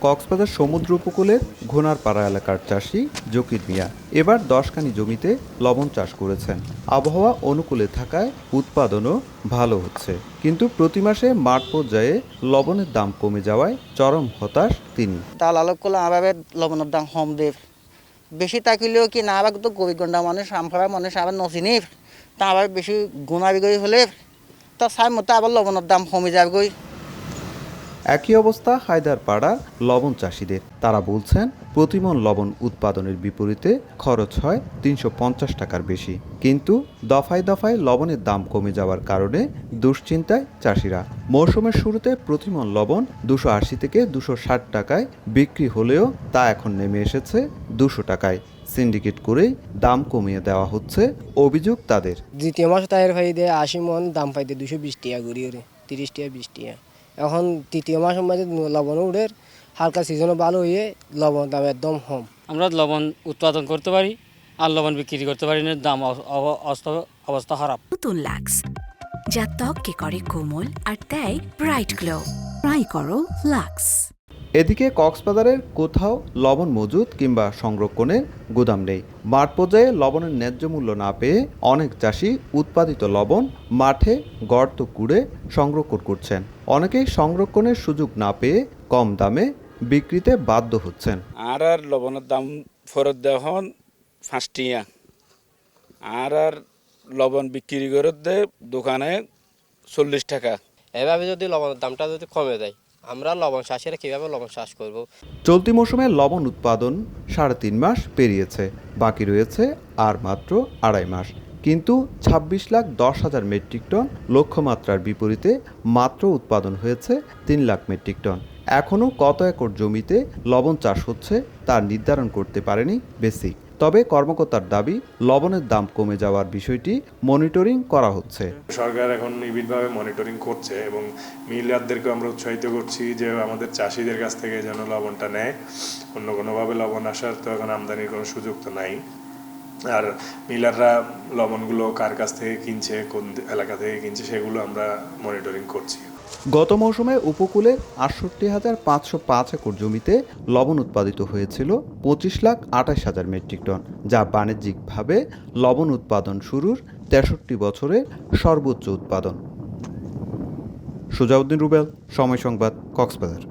কক্সবাজার সমুদ্র উপকূলের ঘোনারপাড়া এলাকার চাষি জকির মিয়া এবার 10 কানি জমিতে লবণ চাষ করেছেন। আবহাওয়া অনুকূলে থাকায় উৎপাদনও ভালো হচ্ছে, কিন্তু প্রতি মাসে মাঠ পর্যায়ে লবণের দাম কমে যাওয়ায় চরম হতাশ তিনি। দালালক করলে আবার লবণের দাম কম দেব, বেশি থাকিলেও কি না আবার তো গরিব গন্ডা মানুষ আমফারা মানুষ আবার নচিনি, তা আবার বেশি গুণাবিগরি হলে তা চাই মতো আবার লবণের দাম কমে যাবে। একই অবস্থা হায়দারপাড়ার লবণ চাষিদের। তারা বলছেন প্রতিমন লবণ উৎপাদনের বিপরীতে খরচ হয় 350 টাকার বেশি, কিন্তু দফায় দফায় লবণের দাম কমে যাওয়ার কারণে দুশ্চিন্তায় চাষিরা। মৌসুমের শুরুতে প্রতিমন লবণ 280 থেকে 260 টাকায় বিক্রি হলেও তা এখন নেমে এসেছে 200 টাকায়। সিন্ডিকেট করেই দাম কমিয়ে দেওয়া হচ্ছে অভিযোগ তাদের। দ্বিতীয় মাস তাইর ভাই দিয়ে 80 মন দাম পাইতে 220 টাকা ঘুরি 30 টাকা 20 টাকা। এখন তৃতীয় মাসের মাঝে লবণ উঠে হালকা সিজনও ভালো হয়ে লবণ দাম একদম কম। আমরা লবণ উৎপাদন করতে পারি আর লবণ বিক্রি করতে পারি না, দাম অবস্থা খারাপ। নতুন লাক্স যা ত্বককে করে কোমল আর দেয় ব্রাইট গ্লো। ট্রাই করো লাক্স। এদিকে কক্সবাজারের কোথাও লবণ মজুদ কিংবা সংরক্ষণের গুদাম নেই। মাঠ পর্যায়ে লবণের ন্যায্য মূল্য না পেয়ে অনেক চাষি উৎপাদিত লবণ মাঠে গর্ত কুড়ে সংরক্ষণ করছেন। অনেকেই সংরক্ষণের সুযোগ না পেয়ে কম দামে বিক্রিতে বাধ্য হচ্ছেন। আর লবণের দাম ফেরত দেওয়া হন 5 টাকা, আর লবণ বিক্রি করে দে দোকানে 40 টাকা। এভাবে যদি লবণের দামটা যদি কমে যায়, আমরা লবণ চাষিরা কীভাবে লবণ চাষ করব? চলতি মৌসুমে লবণ উৎপাদন 3.5 মাস পেরিয়েছে, বাকি রয়েছে আর মাত্র 2.5 মাস। কিন্তু 26,10,000 মেট্রিক টন লক্ষ্যমাত্রার বিপরীতে মাত্র উৎপাদন হয়েছে 3 লাখ মেট্রিক টন। এখনও কত একর জমিতে লবণ চাষ হচ্ছে তা নির্ধারণ করতে পারেনি বেসিক। তবে কর্মকর্তার দাবি, লবণের দাম কমে যাওয়ার বিষয়টি মনিটরিং করা হচ্ছে। সরকার এখন নিবিড়ভাবে মনিটরিং করছে এবং মিলারদেরকে আমরা উৎসাহিত করছি যে আমাদের চাষিদের কাছ থেকে যেন লবণটা নেয়। অন্য কোনোভাবে লবণ আসার তো এখন আমদানির কোনো সুযোগ তো নাই। আর মিলাররা লবণগুলো কার কাছ থেকে কিনছে, কোন এলাকা থেকে কিনছে, সেগুলো আমরা মনিটরিং করছি। গত মৌসুমে উপকূলের 68,505 একর জমিতে লবণ উৎপাদিত হয়েছিল 25,28,000 মেট্রিক টন, যা বাণিজ্যিকভাবে লবণ উৎপাদন শুরুর 63 বছরের সর্বোচ্চ উৎপাদন। সুজাউদ্দিন রুবেল, সময় সংবাদ, কক্সবাজার।